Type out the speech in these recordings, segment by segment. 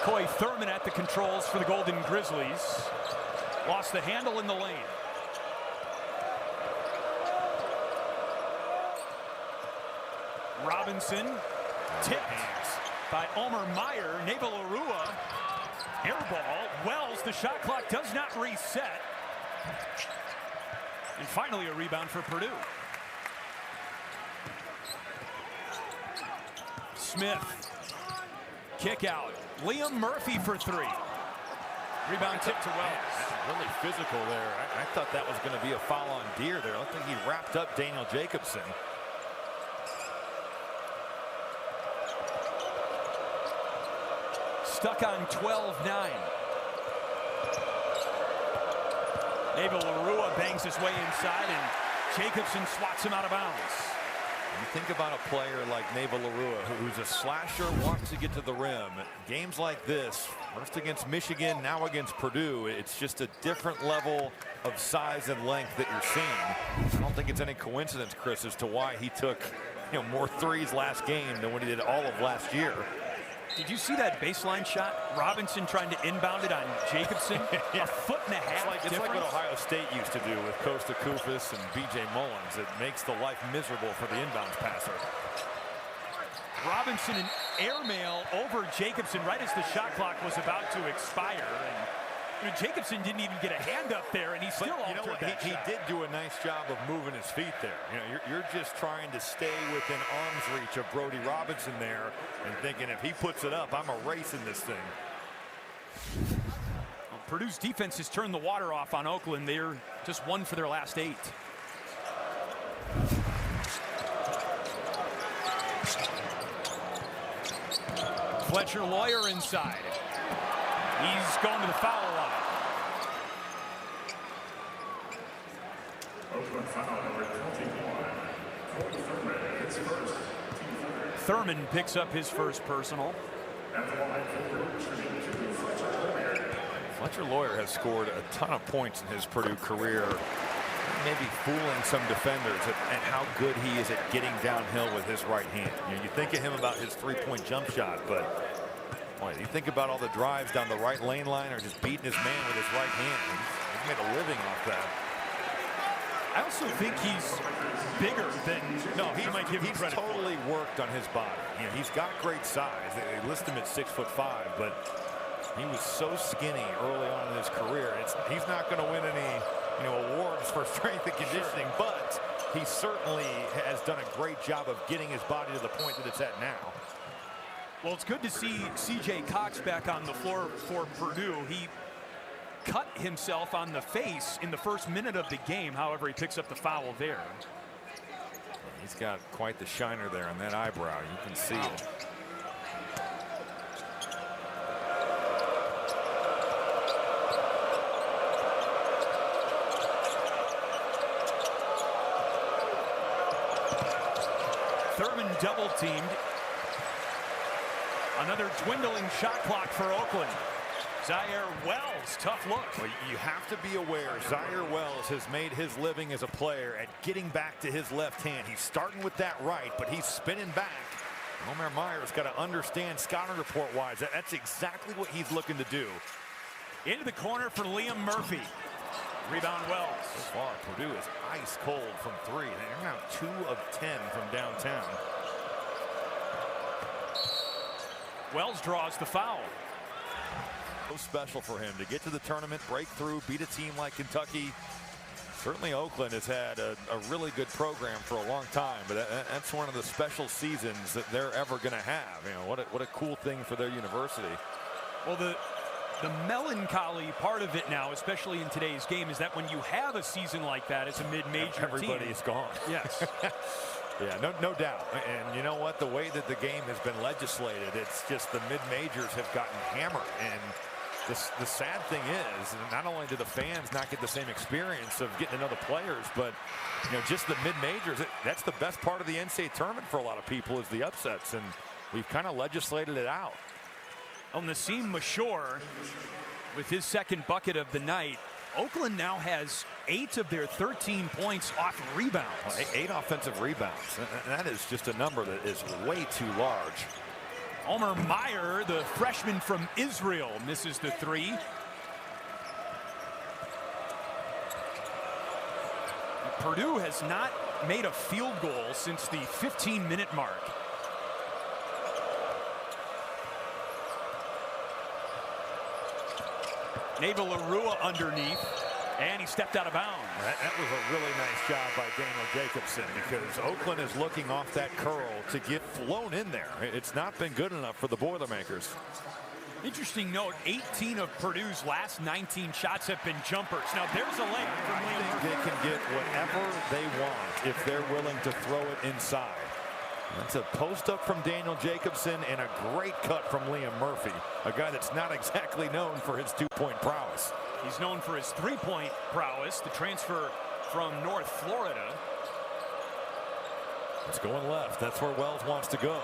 McCoy Thurman at the controls for the Golden Grizzlies. Lost the handle in the lane. Robinson tipped by Omer Meyer. Naval Arua, air ball. Wells, the shot clock does not reset. And finally a rebound for Purdue. Smith, kick out. Liam Murphy for three. Rebound tip to Wells. Really physical there. I thought that was going to be a foul on Deere there. I think he wrapped up Daniel Jacobsen. Stuck on 12-9. Naval Arua bangs his way inside, and Jacobsen swats him out of bounds. You think about a player like Naval Arua, who's a slasher, wants to get to the rim. Games like this, first against Michigan, now against Purdue, it's just a different level of size and length that you're seeing. I don't think it's any coincidence, Chris, as to why he took more threes last game than what he did all of last year. Did you see that baseline shot? Robinson trying to inbound it on Jacobsen. Yeah. A foot and a half. It's like what Ohio State used to do with Costa Koufis and B.J. Mullins. It makes the life miserable for the inbounds passer. Robinson an airmail over Jacobsen right as the shot clock was about to expire. And Jacobsen didn't even get a hand up there, and he still altered that he shot. did do a nice job of moving his feet there. You're just trying to stay within arm's reach of Brody Robinson there and thinking if he puts it up, I'm erasing this thing. Well, Purdue's defense has turned the water off on Oakland. They're just 1 for their last 8. Fletcher Lawyer inside. He's going to the foul line. Oakland foul number 21. Thurman hits first. Thurman picks up his first personal. At the line for Fletcher Lawyer. Fletcher Lawyer has scored a ton of points in his Purdue career, maybe fooling some defenders at how good he is at getting downhill with his right hand. You think of him about his three-point jump shot, but boy, you think about all the drives down the right lane line or just beating his man with his right hand. He's made a living off that. I also think he's bigger than he might give him credit. He's totally worked on his body. He's got great size. They list him at 6'5", but he was so skinny early on in his career. He's not going to win any awards for strength and conditioning, but he certainly has done a great job of getting his body to the point that it's at now. Well, it's good to see C.J. Cox back on the floor for Purdue. He cut himself on the face in the first minute of the game. However, he picks up the foul there. He's got quite the shiner there on that eyebrow. You can see it. Thurman double teamed. Another dwindling shot clock for Oakland. Zaire Wells, tough look. Well, you have to be aware, Zaire Wells has made his living as a player at getting back to his left hand. He's starting with that right, but he's spinning back. Omer Meyer's got to understand scouting report-wise. That's exactly what he's looking to do. Into the corner for Liam Murphy. Rebound Wells. So far, Purdue is ice cold from 3. They're now 2 of 10 from downtown. Wells draws the foul. So special for him to get to the tournament, break through, beat a team like Kentucky. Certainly Oakland has had a really good program for a long time, but that's one of the special seasons that they're ever going to have. What a cool thing for their university. Well, the melancholy part of it now, especially in today's game, is that when you have a season like that, it's a mid-major team. Everybody's gone. Yes. Yeah, no doubt. And you know what? The way that the game has been legislated, it's just the mid-majors have gotten hammered. And the sad thing is, not only do the fans not get the same experience of getting to know the players, but just the mid-majors, that's the best part of the NCAA tournament for a lot of people is the upsets. And we've kind of legislated it out. On Nassim Mashor, with his second bucket of the night, Oakland now has 8 of their 13 points off rebounds. Well, 8 offensive rebounds. That is just a number that is way too large. Omer Meyer, the freshman from Israel, misses the three. Purdue has not made a field goal since the 15-minute mark. Naval Arua underneath, and he stepped out of bounds. That was a really nice job by Daniel Jacobsen, because Oakland is looking off that curl to get flown in there. It's not been good enough for the Boilermakers. Interesting note, 18 of Purdue's last 19 shots have been jumpers. Now there's a layup from Liam Murphy. They can get whatever they want if they're willing to throw it inside. That's a post up from Daniel Jacobsen and a great cut from Liam Murphy, a guy that's not exactly known for his two-point prowess. He's known for his three-point prowess, the transfer from North Florida. It's going left. That's where Wells wants to go.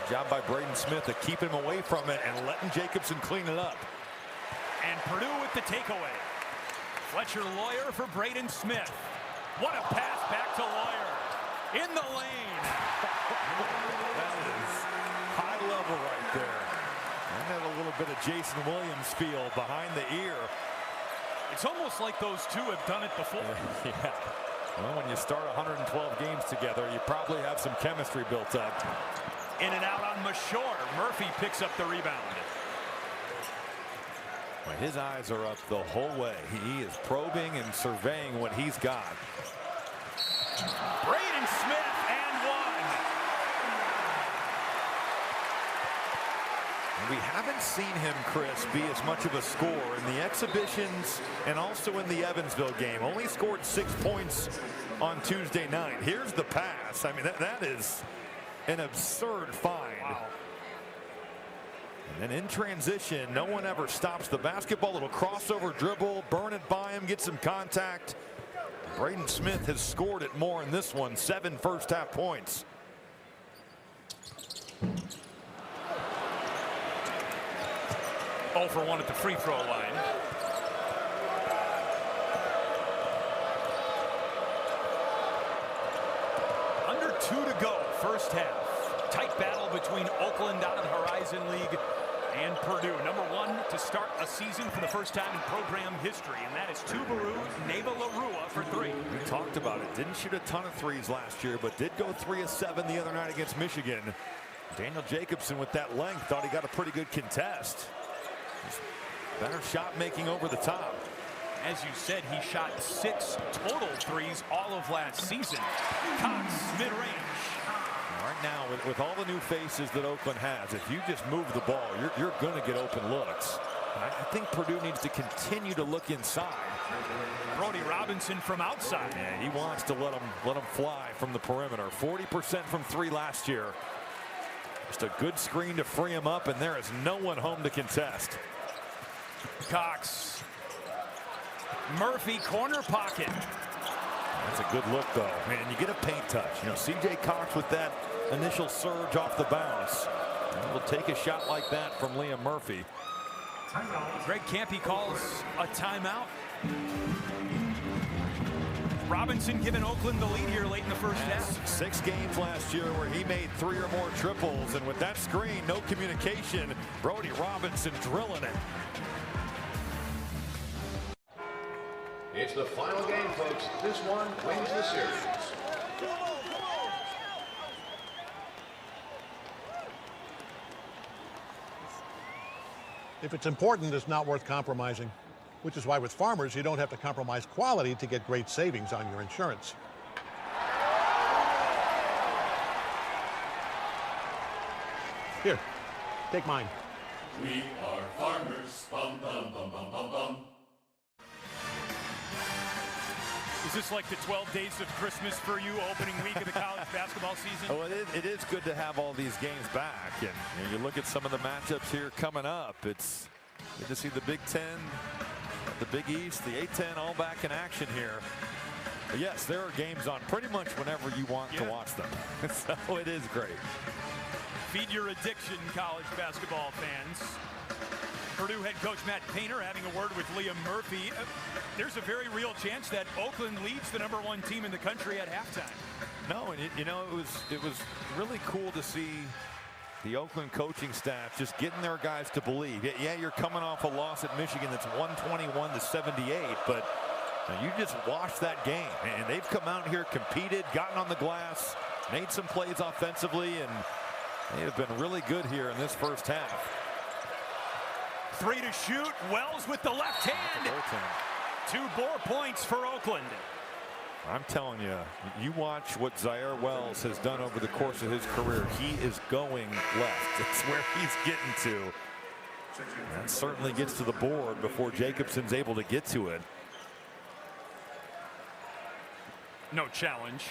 Good job by Braden Smith to keep him away from it and letting Jacobsen clean it up. And Purdue with the takeaway. Fletcher Lawyer for Braden Smith. What a pass back to Lawyer. In the lane. That is high level right there. And had a little bit of Jason Williams feel behind the ear. It's almost like those two have done it before. Yeah. Well, when you start 112 games together, you probably have some chemistry built up. In and out on Mashore. Murphy picks up the rebound. Well, his eyes are up the whole way. He is probing and surveying what he's got. Braden Smith and one. We haven't seen him, Chris, be as much of a scorer in the exhibitions and also in the Evansville game. Only scored 6 points on Tuesday night. Here's the pass. I mean, that is an absurd find. Wow. And then in transition, no one ever stops the basketball. Little crossover dribble, burn it by him, get some contact. Braden Smith has scored it more in this one. 7 first-half points. Oh for 1 at the free throw line. Under 2 to go, first half. Tight battle between Oakland out of the Horizon League and Purdue. Number 1 to start a season for the first time in program history, and that is Tubaru Naval Arua for 3. We talked about it. Didn't shoot a ton of threes last year, but did go 3 of 7 the other night against Michigan. Daniel Jacobsen with that length thought he got a pretty good contest. Better shot making over the top. As you said, he shot 6 total threes all of last season. Cox, mid-range. Right now, with all the new faces that Oakland has, if you just move the ball, you're going to get open looks. I think Purdue needs to continue to look inside. Brody Robinson from outside. Yeah, he wants to let him fly from the perimeter. 40% from 3 last year. Just a good screen to free him up, and there is no one home to contest. Cox. Murphy, corner pocket. That's a good look, though. Man, you get a paint touch. You know, C.J. Cox with that initial surge off the bounce. And will take a shot like that from Liam Murphy. Greg Campy calls a timeout. Robinson giving Oakland the lead here late in the first half. 6 games last year where he made 3 or more triples, and with that screen, no communication. Brody Robinson drilling it. It's the final game, folks. This one wins the series. If it's important, it's not worth compromising, which is why with Farmers, you don't have to compromise quality to get great savings on your insurance. Here, take mine. We are farmers. Bum, bum, bum, bum, bum, bum. Is this like the 12 days of Christmas for you, opening week of the college basketball season? Oh, it is good to have all these games back. And you look at some of the matchups here coming up. It's good to see the Big Ten, the Big East, the A-10 all back in action here. But yes, there are games on pretty much whenever you want to watch them. So it is great. Feed your addiction, college basketball fans. Purdue head coach Matt Painter having a word with Liam Murphy. There's a very real chance that Oakland leads the #1 team in the country at halftime. No, and you know, it was really cool to see the Oakland coaching staff just getting their guys to believe. Yeah, you're coming off a loss at Michigan that's 121-78, but you just watched that game, and they've come out here, competed, gotten on the glass, made some plays offensively, and they have been really good here in this first half. 3 to shoot. Wells with the left hand. 2 more points for Oakland. I'm telling you, you watch what Zaire Wells has done over the course of his career. He is going left. It's where he's getting to. That certainly gets to the board before Jacobsen's able to get to it. No challenge.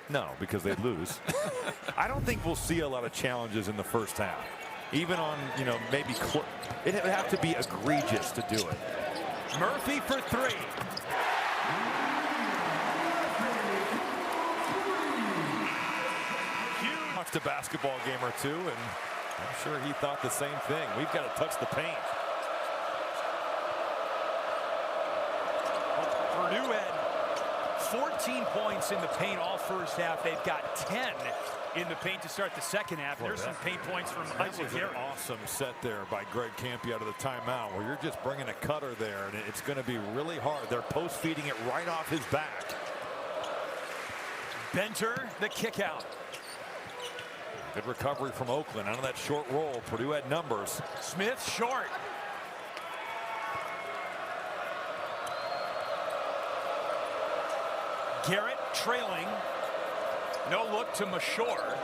No, because they lose. I don't think we'll see a lot of challenges in the first half. Even on, maybe it would have to be egregious to do it. Murphy for 3. Watched a basketball game or two, and I'm sure he thought the same thing. We've got to touch the paint. Purdue had 14 points in the paint all first half. They've got 10 in the paint to start the second half. There's some paint points from Isaac Garrett. Awesome set there by Greg Campy out of the timeout, where you're just bringing a cutter there, and it's going to be really hard. They're post feeding it right off his back. Benter, the kick out. Good recovery from Oakland out of that short roll. Purdue had numbers. Smith short. Garrett trailing. No look to Mashore.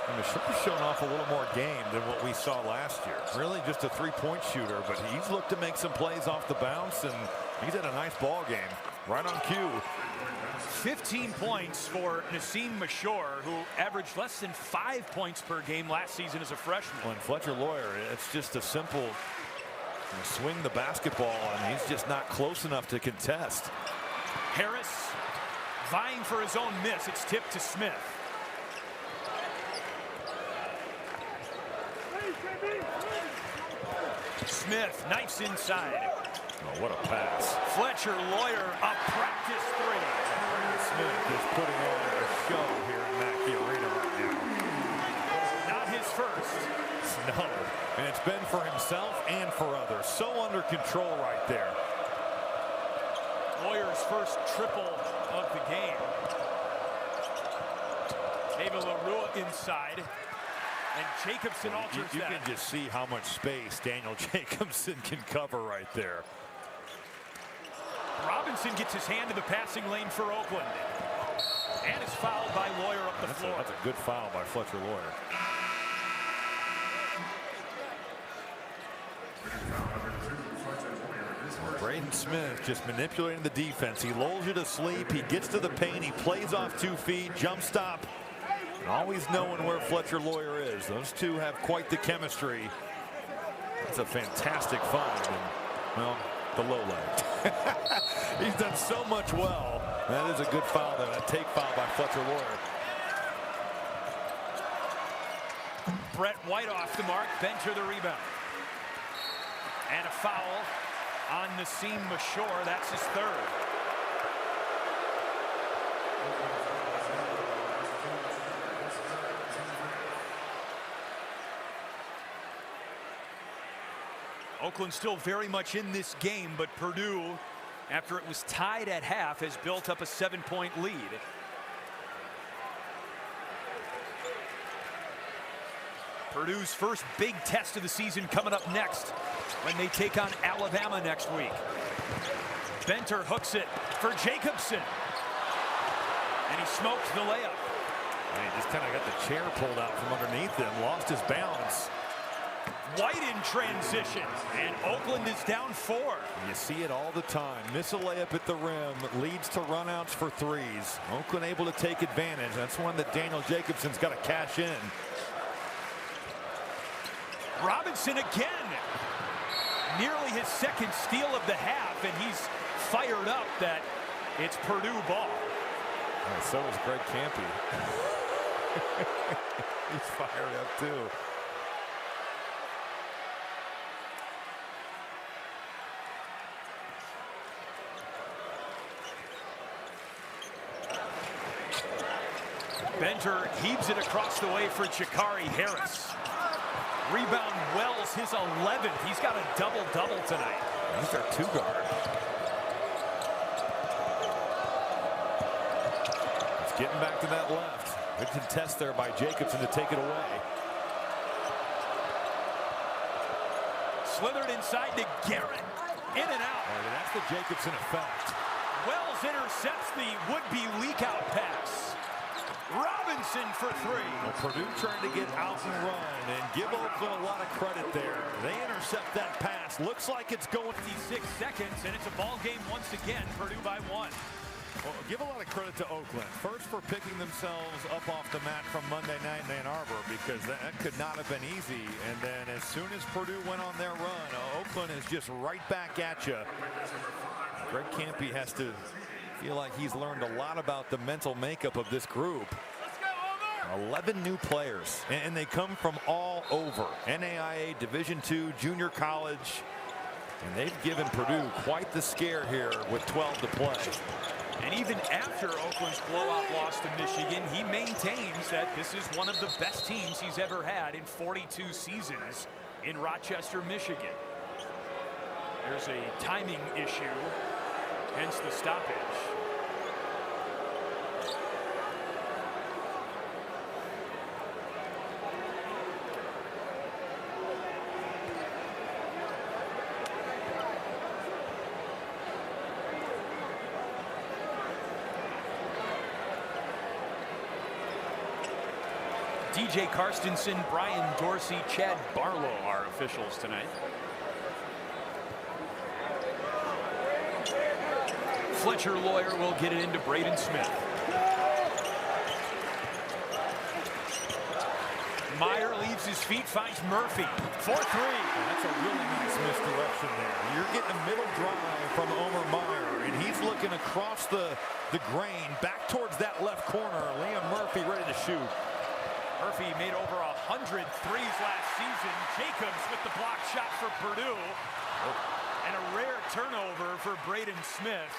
And Mashore's shown off a little more game than what we saw last year. Really just a three-point shooter, but he's looked to make some plays off the bounce, and he's had a nice ball game. Right on cue. 15 points for Nassim Mashore, who averaged less than 5 points per game last season as a freshman. When Fletcher Lawyer, it's just a simple swing the basketball, and he's just not close enough to contest. Harris vying for his own miss. It's tipped to Smith. Smith knifes inside. Oh, what a pass. Fletcher Lawyer, a practice 3. Smith is putting on a show here in Mackey Arena right now. Not his first. No, and it's been for himself and for others. So under control right there. Lawyer's first triple of the game. David LaRue inside. And Jacobsen alters you that. can just see how much space Daniel Jacobsen can cover right there. Robinson gets his hand in the passing lane for Oakland. And is fouled by Lawyer up the floor. That's a good foul by Fletcher Lawyer. Braden Smith just manipulating the defense. He lulls you to sleep. He gets to the paint. He plays off 2 feet. Jump stop. And always knowing where Fletcher Lawyer is. Those two have quite the chemistry. That's a fantastic find. And, well, the low leg. He's done so much well. That is a good foul there. That take foul by Fletcher Lawyer. Brett White off the mark. Benter the rebound. And a foul on Nassim Mashore. That's his 3rd. Oakland still very much in this game, but Purdue, after it was tied at half, has built up a 7-point lead. Purdue's first big test of the season coming up next when they take on Alabama next week. Benter hooks it for Jacobsen. And he smoked the layup. And he just kind of got the chair pulled out from underneath him, lost his balance. White in transition, and Oakland is down 4. You see it all the time. Miss a layup at the rim, leads to runouts for threes. Oakland able to take advantage. That's one that Daniel Jacobsen's got to cash in. Robinson again. Nearly his 2nd steal of the half, and he's fired up that it's Purdue ball. And so is Greg Campy. He's fired up too. Benter heaves it across the way for Jakari Harris. Rebound Wells, his 11th. He's got a double-double tonight. He's our 2-guard. It's getting back to that left. Good contest there by Jacobsen to take it away. Slithered inside to Garrett. In and out. And that's the Jacobsen effect. Wells intercepts the would-be leak-out pass. Robinson for 3. Well, Purdue trying to get out and run and give Oakland a lot of credit there. They intercept that pass. Looks like it's going 56 seconds, and it's a ball game once again. Purdue by 1. Well, give a lot of credit to Oakland. First for picking themselves up off the mat from Monday night in Ann Arbor, because that could not have been easy. And then as soon as Purdue went on their run, Oakland is just right back at you. Greg Kampe has to feel like he's learned a lot about the mental makeup of this group. 11 new players, and they come from all over. NAIA, Division II, junior college. And they've given Purdue quite the scare here with 12 to play. And even after Oakland's blowout loss to Michigan, he maintains that this is one of the best teams he's ever had in 42 seasons in Rochester, Michigan. There's a timing issue, hence the stoppage. DJ Karstensen, Brian Dorsey, Chad Barlow are officials tonight. Fletcher Lawyer will get it into Braden Smith. Meyer leaves his feet, finds Murphy. 4-3. That's a really nice misdirection there. You're getting a middle drive from Omer Meyer, and he's looking across the grain back towards that left corner. Liam Murphy ready to shoot. Murphy made over 100 threes last season. Jacobs with the block shot for Purdue. And a rare turnover for Braden Smith.